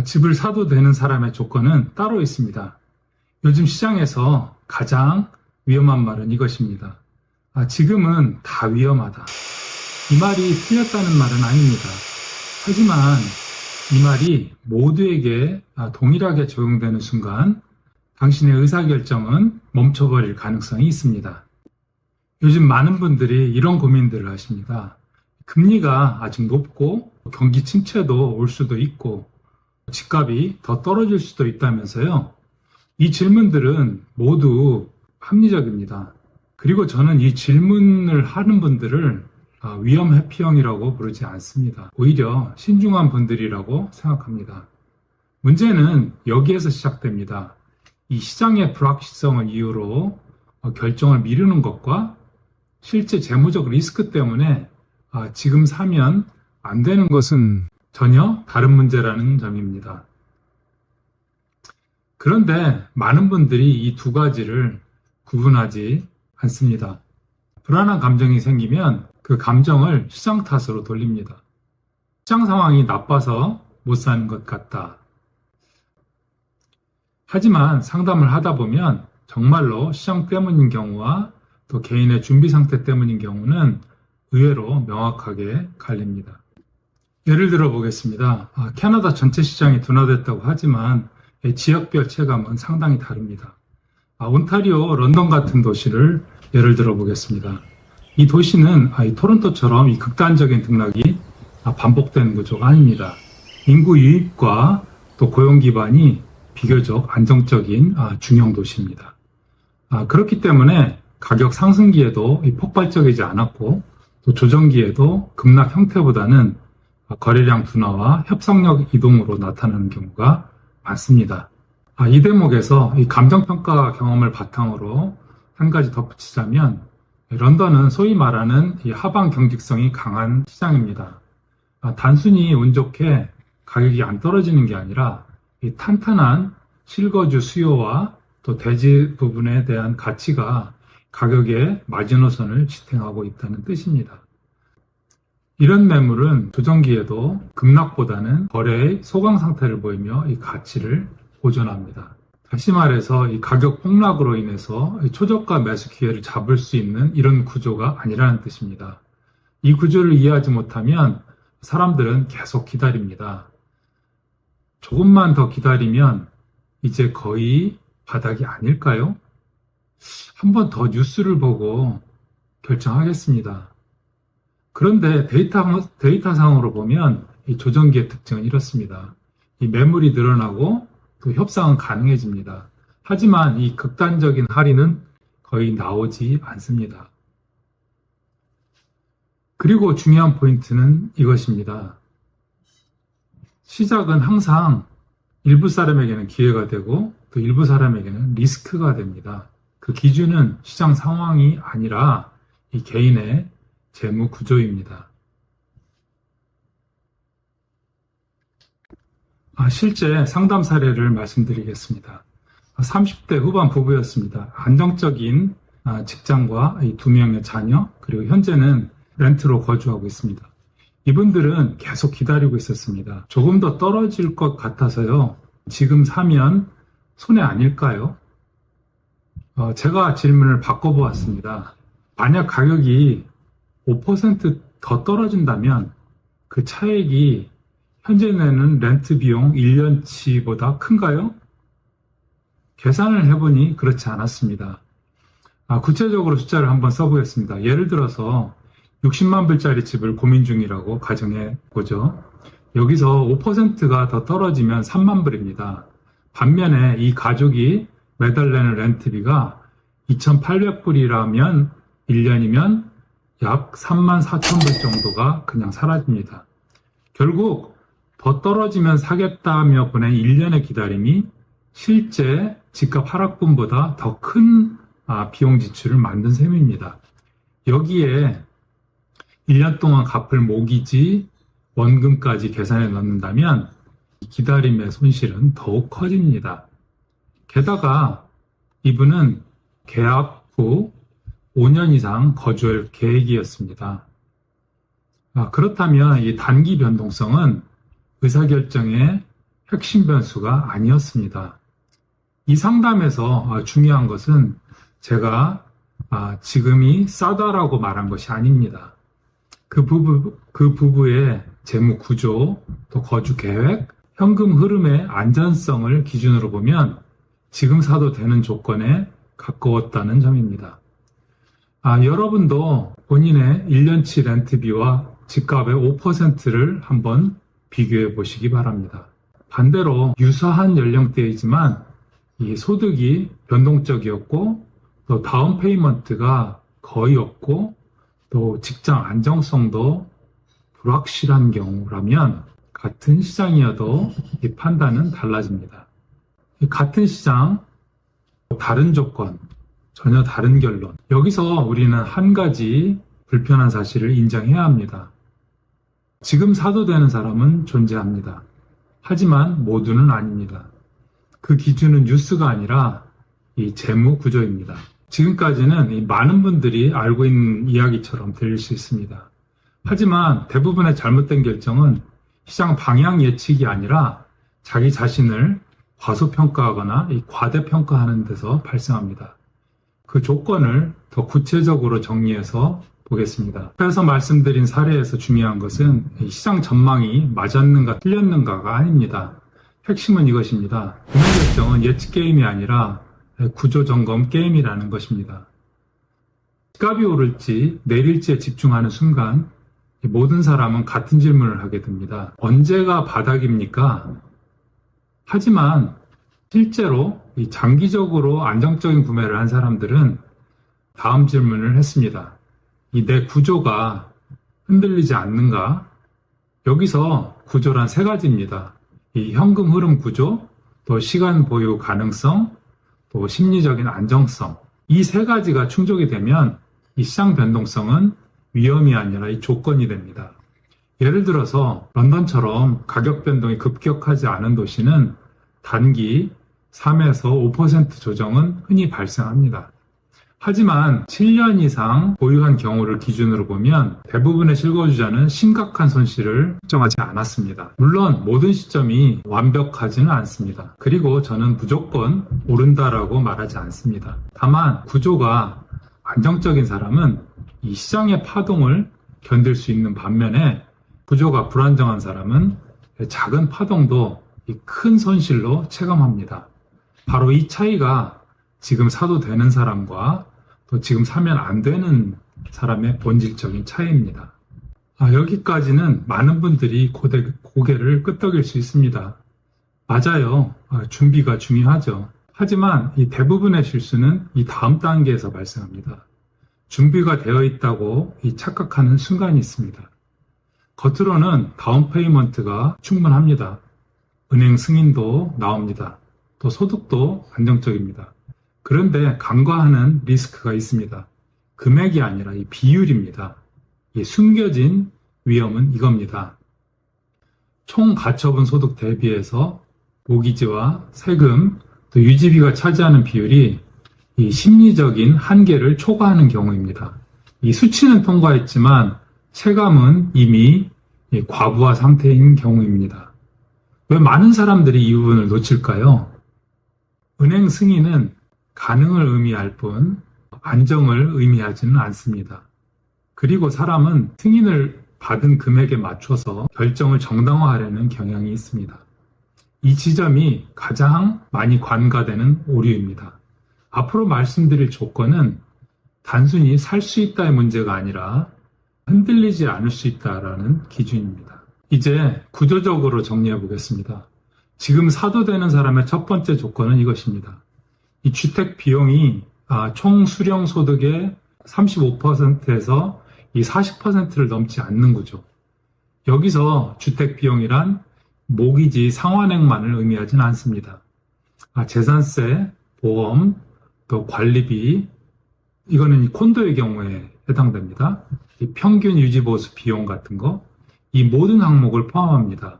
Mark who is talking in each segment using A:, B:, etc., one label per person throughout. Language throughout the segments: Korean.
A: 집을 사도 되는 사람의 조건은 따로 있습니다. 요즘 시장에서 가장 위험한 말은 이것입니다. 지금은 다 위험하다. 이 말이 틀렸다는 말은 아닙니다. 하지만 이 말이 모두에게 동일하게 적용되는 순간 당신의 의사결정은 멈춰버릴 가능성이 있습니다. 요즘 많은 분들이 이런 고민들을 하십니다. 금리가 아직 높고 경기 침체도 올 수도 있고 집값이 더 떨어질 수도 있다면서요. 이 질문들은 모두 합리적입니다. 그리고 저는 이 질문을 하는 분들을 위험 회피형이라고 부르지 않습니다. 오히려 신중한 분들이라고 생각합니다. 문제는 여기에서 시작됩니다. 이 시장의 불확실성을 이유로 결정을 미루는 것과 실제 재무적 리스크 때문에 지금 사면 안 되는 것은 전혀 다른 문제라는 점입니다. 그런데 많은 분들이 이 두 가지를 구분하지 않습니다. 불안한 감정이 생기면 그 감정을 시장 탓으로 돌립니다. 시장 상황이 나빠서 못 사는 것 같다. 하지만 상담을 하다 보면 정말로 시장 때문인 경우와 또 개인의 준비 상태 때문인 경우는 의외로 명확하게 갈립니다. 예를 들어 보겠습니다. 캐나다 전체 시장이 둔화됐다고 하지만 지역별 체감은 상당히 다릅니다. 온타리오, 런던 같은 도시를 예를 들어 보겠습니다. 이 도시는 이 토론토처럼 이 극단적인 등락이 반복되는 구조가 아닙니다. 인구 유입과 또 고용 기반이 비교적 안정적인 중형 도시입니다. 그렇기 때문에 가격 상승기에도 폭발적이지 않았고 또 조정기에도 급락 형태보다는 거래량 둔화와 협상력 이동으로 나타나는 경우가 많습니다. 이 대목에서 이 감정평가 경험을 바탕으로 한 가지 덧붙이자면 런던은 소위 말하는 이 하방 경직성이 강한 시장입니다. 단순히 운 좋게 가격이 안 떨어지는 게 아니라 이 탄탄한 실거주 수요와 또 대지 부분에 대한 가치가 가격의 마지노선을 지탱하고 있다는 뜻입니다. 이런 매물은 조정기에도 급락보다는 거래의 소강 상태를 보이며 이 가치를 보존합니다. 다시 말해서 이 가격 폭락으로 인해서 초저가 매수 기회를 잡을 수 있는 이런 구조가 아니라는 뜻입니다. 이 구조를 이해하지 못하면 사람들은 계속 기다립니다. 조금만 더 기다리면 이제 거의 바닥이 아닐까요? 한 번 더 뉴스를 보고 결정하겠습니다. 그런데 데이터상으로 보면 이 조정기의 특징은 이렇습니다. 이 매물이 늘어나고 또 협상은 가능해집니다. 하지만 이 극단적인 할인은 거의 나오지 않습니다. 그리고 중요한 포인트는 이것입니다. 시작은 항상 일부 사람에게는 기회가 되고 또 일부 사람에게는 리스크가 됩니다. 그 기준은 시장 상황이 아니라 이 개인의 재무 구조입니다. 실제 상담 사례를 말씀드리겠습니다. 30대 후반 부부였습니다. 안정적인 직장과 이 2명의 자녀, 그리고 현재는 렌트로 거주하고 있습니다. 이분들은 계속 기다리고 있었습니다. 조금 더 떨어질 것 같아서요. 지금 사면 손해 아닐까요? 제가 질문을 바꿔보았습니다. 만약 가격이 5% 더 떨어진다면 그 차액이 현재 내는 렌트 비용 1년치보다 큰가요? 계산을 해보니 그렇지 않았습니다. 구체적으로 숫자를 한번 써보겠습니다. 예를 들어서 60만 불짜리 집을 고민 중이라고 가정해보죠. 여기서 5%가 더 떨어지면 3만 불입니다. 반면에 이 가족이 매달 내는 렌트비가 2,800불이라면 1년이면 약 3만 4천 불 정도가 그냥 사라집니다. 결국 더 떨어지면 사겠다며 보낸 1년의 기다림이 실제 집값 하락분보다 더 큰 비용 지출을 만든 셈입니다. 여기에 1년 동안 갚을 모기지, 원금까지 계산해 넣는다면 기다림의 손실은 더욱 커집니다. 게다가 이분은 계약 후 5년 이상 거주할 계획이었습니다. 그렇다면 이 단기 변동성은 의사결정에 핵심 변수가 아니었습니다. 이 상담에서 중요한 것은 제가 지금이 싸다라고 말한 것이 아닙니다. 그 부부의 재무 구조, 또 거주 계획, 현금 흐름의 안전성을 기준으로 보면 지금 사도 되는 조건에 가까웠다는 점입니다. 여러분도 본인의 1년치 렌트비와 집값의 5%를 한번 비교해 보시기 바랍니다. 반대로 유사한 연령대이지만 이 소득이 변동적이었고 또 다운 페이먼트가 거의 없고 또 직장 안정성도 불확실한 경우라면 같은 시장이어도 이 판단은 달라집니다. 같은 시장, 다른 조건, 전혀 다른 결론. 여기서 우리는 한 가지 불편한 사실을 인정해야 합니다. 지금 사도 되는 사람은 존재합니다. 하지만 모두는 아닙니다. 그 기준은 뉴스가 아니라 이 재무 구조입니다. 지금까지는 이 많은 분들이 알고 있는 이야기처럼 들릴 수 있습니다. 하지만 대부분의 잘못된 결정은 시장 방향 예측이 아니라 자기 자신을 과소평가하거나 과대평가하는 데서 발생합니다. 그 조건을 더 구체적으로 정리해서 보겠습니다. 앞에서 말씀드린 사례에서 중요한 것은 시장 전망이 맞았는가 틀렸는가가 아닙니다. 핵심은 이것입니다. 구매 결정은 예측 게임이 아니라 구조 점검 게임이라는 것입니다. 집값이 오를지 내릴지에 집중하는 순간 모든 사람은 같은 질문을 하게 됩니다. 언제가 바닥입니까? 하지만 실제로 장기적으로 안정적인 구매를 한 사람들은 다음 질문을 했습니다. 내 구조가 흔들리지 않는가? 여기서 구조란 세 가지입니다. 이 현금 흐름 구조, 또 시간 보유 가능성, 또 심리적인 안정성. 이 세 가지가 충족이 되면 이 시장 변동성은 위험이 아니라 이 조건이 됩니다. 예를 들어서 런던처럼 가격 변동이 급격하지 않은 도시는 단기 3에서 5% 조정은 흔히 발생합니다. 하지만 7년 이상 보유한 경우를 기준으로 보면 대부분의 실거주자는 심각한 손실을 걱정하지 않았습니다. 물론 모든 시점이 완벽하지는 않습니다. 그리고 저는 무조건 오른다라고 말하지 않습니다. 다만 구조가 안정적인 사람은 이 시장의 파동을 견딜 수 있는 반면에 구조가 불안정한 사람은 작은 파동도 큰 손실로 체감합니다. 바로 이 차이가 지금 사도 되는 사람과 또 지금 사면 안 되는 사람의 본질적인 차이입니다. 여기까지는 많은 분들이 고개를 끄덕일 수 있습니다. 맞아요. 준비가 중요하죠. 하지만 이 대부분의 실수는 이 다음 단계에서 발생합니다. 준비가 되어 있다고 착각하는 순간이 있습니다. 겉으로는 다운 페이먼트가 충분합니다. 은행 승인도 나옵니다. 또 소득도 안정적입니다. 그런데 간과하는 리스크가 있습니다. 금액이 아니라 이 비율입니다. 이 숨겨진 위험은 이겁니다. 총 가처분 소득 대비해서 모기지와 세금, 또 유지비가 차지하는 비율이 이 심리적인 한계를 초과하는 경우입니다. 이 수치는 통과했지만 체감은 이미 과부하 상태인 경우입니다. 왜 많은 사람들이 이 부분을 놓칠까요? 은행 승인은 가능을 의미할 뿐 안정을 의미하지는 않습니다. 그리고 사람은 승인을 받은 금액에 맞춰서 결정을 정당화하려는 경향이 있습니다. 이 지점이 가장 많이 관가되는 오류입니다. 앞으로 말씀드릴 조건은 단순히 살 수 있다의 문제가 아니라 흔들리지 않을 수 있다라는 기준입니다. 이제 구조적으로 정리해 보겠습니다. 지금 사도 되는 사람의 첫 번째 조건은 이것입니다. 이 주택 비용이 총 수령 소득의 35%에서 이 40%를 넘지 않는 구조. 여기서 주택 비용이란 모기지 상환액만을 의미하지는 않습니다. 재산세, 보험, 또 관리비, 이거는 콘도의 경우에 해당됩니다. 이 평균 유지보수 비용 같은 거, 이 모든 항목을 포함합니다.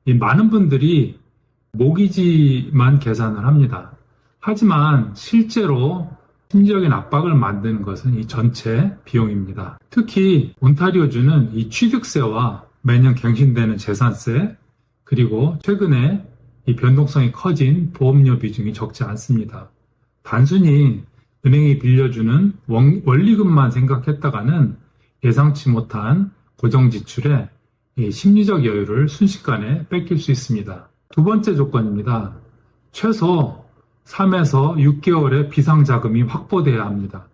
A: 이 많은 분들이 모기지만 계산을 합니다. 하지만 실제로 심리적인 압박을 만드는 것은 이 전체 비용입니다. 특히 온타리오주는 이 취득세와 매년 갱신되는 재산세, 그리고 최근에 이 변동성이 커진 보험료 비중이 적지 않습니다. 단순히 은행이 빌려주는 원리금만 생각했다가는 예상치 못한 고정 지출에 이 심리적 여유를 순식간에 뺏길 수 있습니다. 두 번째 조건입니다. 최소 3에서 6개월의 비상자금이 확보돼야 합니다.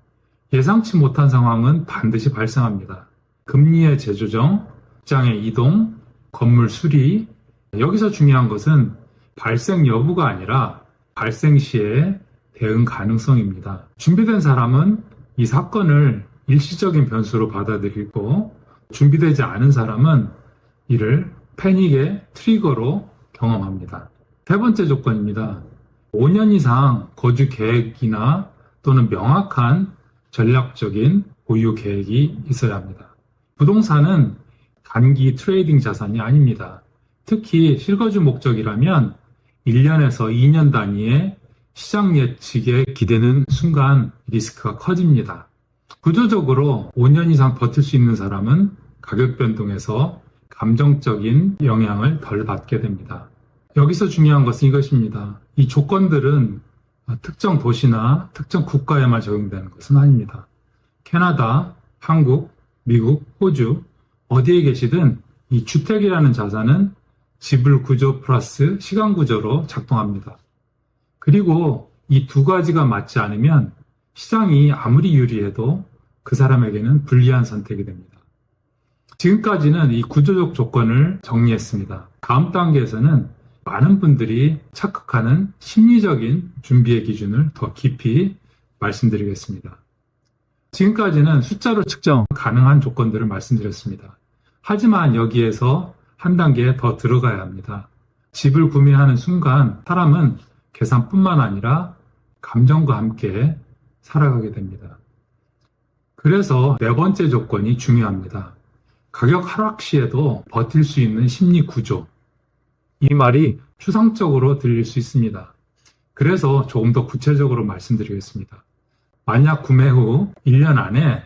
A: 예상치 못한 상황은 반드시 발생합니다. 금리의 재조정, 직장의 이동, 건물 수리. 여기서 중요한 것은 발생 여부가 아니라 발생 시의 대응 가능성입니다. 준비된 사람은 이 사건을 일시적인 변수로 받아들이고 준비되지 않은 사람은 이를 패닉의 트리거로 경험합니다. 세 번째 조건입니다. 5년 이상 거주 계획이나 또는 명확한 전략적인 보유 계획이 있어야 합니다. 부동산은 단기 트레이딩 자산이 아닙니다. 특히 실거주 목적이라면 1년에서 2년 단위의 시장 예측에 기대는 순간 리스크가 커집니다. 구조적으로 5년 이상 버틸 수 있는 사람은 가격 변동에서 감정적인 영향을 덜 받게 됩니다. 여기서 중요한 것은 이것입니다. 이 조건들은 특정 도시나 특정 국가에만 적용되는 것은 아닙니다. 캐나다, 한국, 미국, 호주 어디에 계시든 이 주택이라는 자산은 지불 구조 플러스 시간 구조로 작동합니다. 그리고 이 두 가지가 맞지 않으면 시장이 아무리 유리해도 그 사람에게는 불리한 선택이 됩니다. 지금까지는 이 구조적 조건을 정리했습니다. 다음 단계에서는 많은 분들이 착각하는 심리적인 준비의 기준을 더 깊이 말씀드리겠습니다. 지금까지는 숫자로 측정 가능한 조건들을 말씀드렸습니다. 하지만 여기에서 한 단계 더 들어가야 합니다. 집을 구매하는 순간 사람은 계산뿐만 아니라 감정과 함께 살아가게 됩니다. 그래서 네 번째 조건이 중요합니다. 가격 하락 시에도 버틸 수 있는 심리 구조. 이 말이 추상적으로 들릴 수 있습니다. 그래서 조금 더 구체적으로 말씀드리겠습니다. 만약 구매 후 1년 안에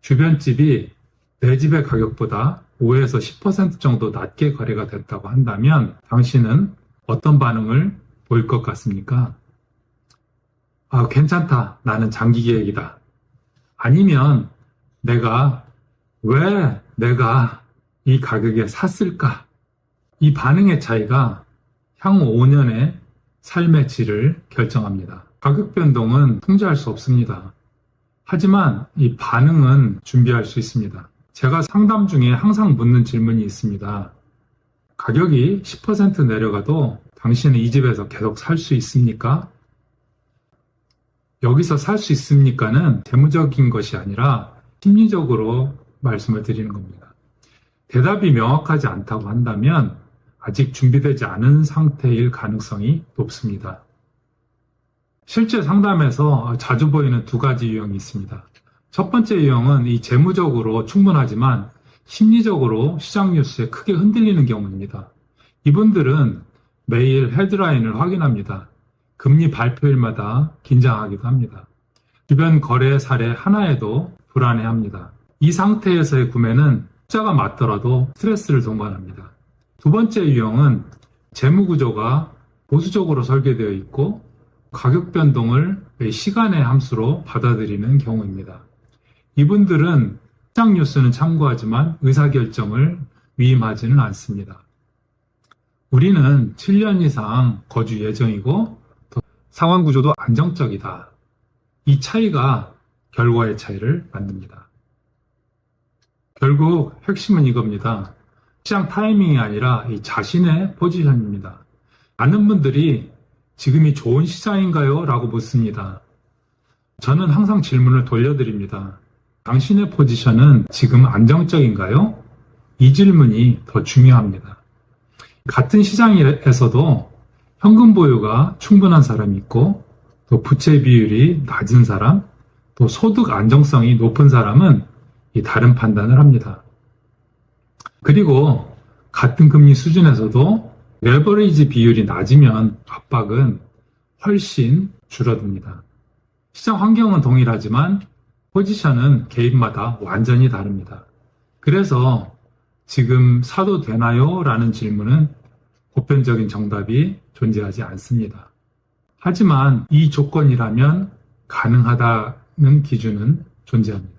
A: 주변 집이 내 집의 가격보다 5에서 10% 정도 낮게 거래가 됐다고 한다면 당신은 어떤 반응을 보일 것 같습니까? 괜찮다. 나는 장기 계획이다. 아니면 왜 내가 이 가격에 샀을까? 이 반응의 차이가 향후 5년의 삶의 질을 결정합니다. 가격 변동은 통제할 수 없습니다. 하지만 이 반응은 준비할 수 있습니다. 제가 상담 중에 항상 묻는 질문이 있습니다. 가격이 10% 내려가도 당신은 이 집에서 계속 살 수 있습니까? 여기서 살 수 있습니까는 재무적인 것이 아니라 심리적으로 말씀을 드리는 겁니다. 대답이 명확하지 않다고 한다면 아직 준비되지 않은 상태일 가능성이 높습니다. 실제 상담에서 자주 보이는 두 가지 유형이 있습니다. 첫 번째 유형은 이 재무적으로 충분하지만 심리적으로 시장 뉴스에 크게 흔들리는 경우입니다. 이분들은 매일 헤드라인을 확인합니다. 금리 발표일마다 긴장하기도 합니다. 주변 거래 사례 하나에도 불안해합니다. 이 상태에서의 구매는 숫자가 맞더라도 스트레스를 동반합니다. 두 번째 유형은 재무 구조가 보수적으로 설계되어 있고 가격 변동을 시간의 함수로 받아들이는 경우입니다. 이분들은 시장 뉴스는 참고하지만 의사결정을 위임하지는 않습니다. 우리는 7년 이상 거주 예정이고 상황 구조도 안정적이다. 이 차이가 결과의 차이를 만듭니다. 결국 핵심은 이겁니다. 시장 타이밍이 아니라 이 자신의 포지션입니다. 많은 분들이 지금이 좋은 시장인가요? 라고 묻습니다. 저는 항상 질문을 돌려드립니다. 당신의 포지션은 지금 안정적인가요? 이 질문이 더 중요합니다. 같은 시장에서도 현금 보유가 충분한 사람이 있고 또 부채 비율이 낮은 사람, 또 소득 안정성이 높은 사람은 이 다른 판단을 합니다. 그리고 같은 금리 수준에서도 레버리지 비율이 낮으면 압박은 훨씬 줄어듭니다. 시장 환경은 동일하지만 포지션은 개인마다 완전히 다릅니다. 그래서 지금 사도 되나요? 라는 질문은 보편적인 정답이 존재하지 않습니다. 하지만 이 조건이라면 가능하다는 기준은 존재합니다.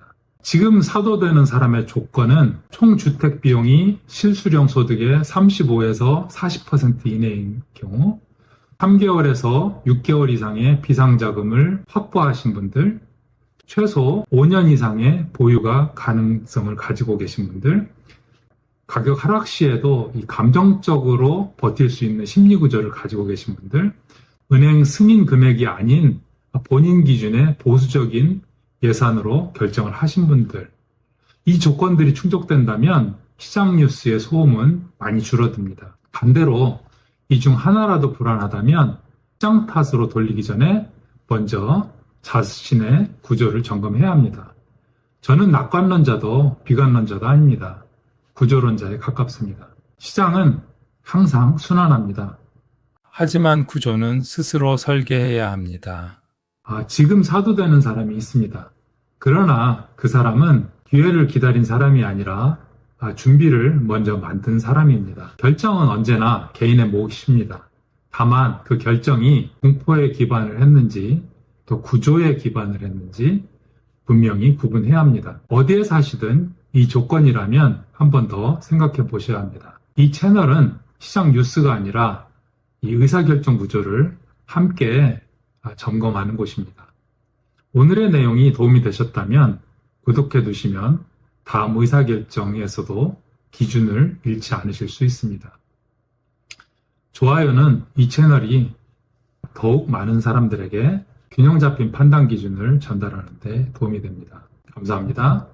A: 지금 사도되는 사람의 조건은 총 주택 비용이 실수령 소득의 35에서 40% 이내인 경우, 3개월에서 6개월 이상의 비상자금을 확보하신 분들, 최소 5년 이상의 보유가 가능성을 가지고 계신 분들, 가격 하락 시에도 이 감정적으로 버틸 수 있는 심리 구조를 가지고 계신 분들, 은행 승인 금액이 아닌 본인 기준의 보수적인 예산으로 결정을 하신 분들, 이 조건들이 충족된다면 시장 뉴스의 소음은 많이 줄어듭니다. 반대로 이 중 하나라도 불안하다면 시장 탓으로 돌리기 전에 먼저 자신의 구조를 점검해야 합니다. 저는 낙관론자도 비관론자도 아닙니다. 구조론자에 가깝습니다. 시장은 항상 순환합니다.
B: 하지만 구조는 스스로 설계해야 합니다.
A: 지금 사도되는 사람이 있습니다. 그러나 그 사람은 기회를 기다린 사람이 아니라 준비를 먼저 만든 사람입니다. 결정은 언제나 개인의 몫입니다. 다만 그 결정이 공포에 기반을 했는지 또 구조에 기반을 했는지 분명히 구분해야 합니다. 어디에 사시든 이 조건이라면 한 번 더 생각해 보셔야 합니다. 이 채널은 시장 뉴스가 아니라 이 의사결정 구조를 함께 점검하는 곳입니다. 오늘의 내용이 도움이 되셨다면 구독해 두시면 다음 의사결정에서도 기준을 잃지 않으실 수 있습니다. 좋아요는 이 채널이 더욱 많은 사람들에게 균형 잡힌 판단 기준을 전달하는 데 도움이 됩니다. 감사합니다.